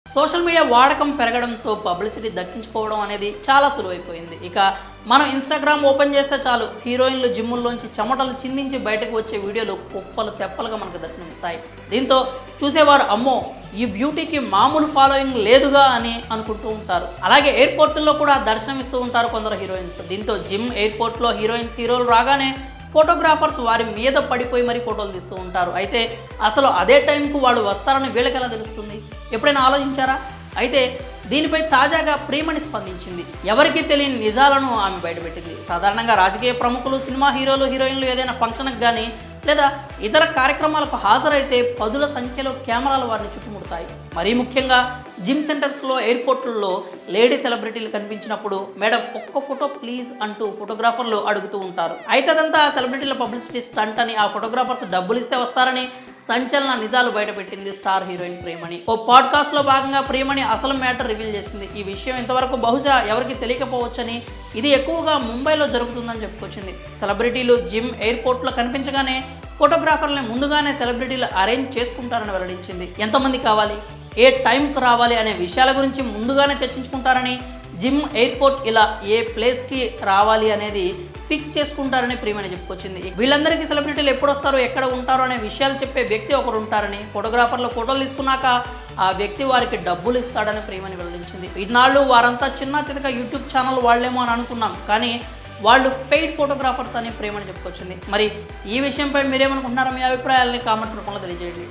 Social media వాడకం పెరగడంతో publicity దక్కించుకోవడం అనేది చాలా సులువైపోయింది. ఇక మనం ఇన్స్టాగ్రామ్ ఓపెన్ చేస్తే చాలు హీరోయిన్లు జిమ్ముల్లోంచి చెమటలు చిందించి బయటకు వచ్చే వీడియోలు కుప్పలు తెప్పలుగా మనకు దర్శనమిస్తాయి. దీంతో చూసేవారు అమ్మో ఈ బ్యూటీకి మామూలు ఫాలోయింగ్ లేదుగా అని అనుకుంటూ ఉంటారు. అలాగే ఎయిర్పోర్టుల్లో కూడా దర్శనమిస్తూ ఉంటారు కొందరు హీరోయిన్స్. దీంతో జిమ్ ఎయిర్పోర్ట్లో హీరోలు రాగానే ఫోటోగ్రాఫర్స్ వారి మీద పడిపోయి మరీ ఫోటోలు తీస్తూ ఉంటారు. అయితే అసలు అదే టైంకు వాళ్ళు వస్తారని వీళ్ళకి ఎలా తెలుస్తుంది? ఎప్పుడైనా ఆలోచించారా? అయితే దీనిపై తాజాగా ప్రియమణి స్పందించింది. ఎవరికీ తెలియని నిజాలను ఆమె బయటపెట్టింది. సాధారణంగా రాజకీయ ప్రముఖులు, సినిమా హీరోయిన్లు ఏదైనా ఫంక్షన్కి కానీ లేదా ఇతర కార్యక్రమాలకు హాజరైతే పదుల సంఖ్యలో కెమెరాలు వారిని చుట్టుముడతాయి. మరీ ముఖ్యంగా జిమ్ సెంటర్స్లో, ఎయిర్పోర్టుల్లో లేడీ సెలబ్రిటీలు కనిపించినప్పుడు మేడం ఒక్క ఫోటో ప్లీజ్ అంటూ ఫోటోగ్రాఫర్లు అడుగుతూ ఉంటారు. అయితే అదంతా సెలబ్రిటీల పబ్లిసిటీ స్టంట్ అని, ఆ ఫోటోగ్రాఫర్స్ డబ్బులు ఇస్తే వస్తారని సంచలన నిజాలు బయటపెట్టింది స్టార్ హీరోయిన్ ప్రియమణి. ఓ పాడ్కాస్ట్లో భాగంగా ప్రియమణి అసలు మ్యాటర్ రివీల్ చేసింది. ఈ విషయం ఇంతవరకు బహుశా ఎవరికి తెలియకపోవచ్చని, ఇది ఎక్కువగా ముంబైలో జరుగుతుందని చెప్పుకొచ్చింది. సెలబ్రిటీలు జిమ్, ఎయిర్పోర్ట్లో కనిపించగానే ఫోటోగ్రాఫర్లని ముందుగానే సెలబ్రిటీలు అరేంజ్ చేసుకుంటారని వెల్లడించింది. ఎంతమంది కావాలి, ఏ టైంకి రావాలి అనే విషయాల గురించి ముందుగానే చర్చించుకుంటారని, జిమ్, ఎయిర్పోర్ట్ ఇలా ఏ ప్లేస్కి రావాలి అనేది ఫిక్స్ చేసుకుంటారని ప్రియమణి చెప్పుకొచ్చింది. వీళ్ళందరికీ సెలబ్రిటీలు ఎప్పుడు వస్తారో, ఎక్కడ ఉంటారో అనే విషయాలు చెప్పే వ్యక్తి ఒకరు ఉంటారని, ఫోటోగ్రాఫర్లు ఫోటోలు తీసుకున్నాక ఆ వ్యక్తి వారికి డబ్బులు ఇస్తాడని ప్రియమణి వెల్లడించింది. ఇన్నాళ్ళు వారంతా చిన్న చితక యూట్యూబ్ ఛానల్ వాళ్ళేమో అని అనుకున్నాం, కానీ వాళ్ళు పెయిడ్ ఫోటోగ్రాఫర్స్ అని ప్రియమణి చెప్పుకొచ్చింది. మరి ఈ విషయంపై మీరేమనుకుంటున్నారో మీ అభిప్రాయాలని కామెంట్స్ రూపంలో తెలియజేయండి.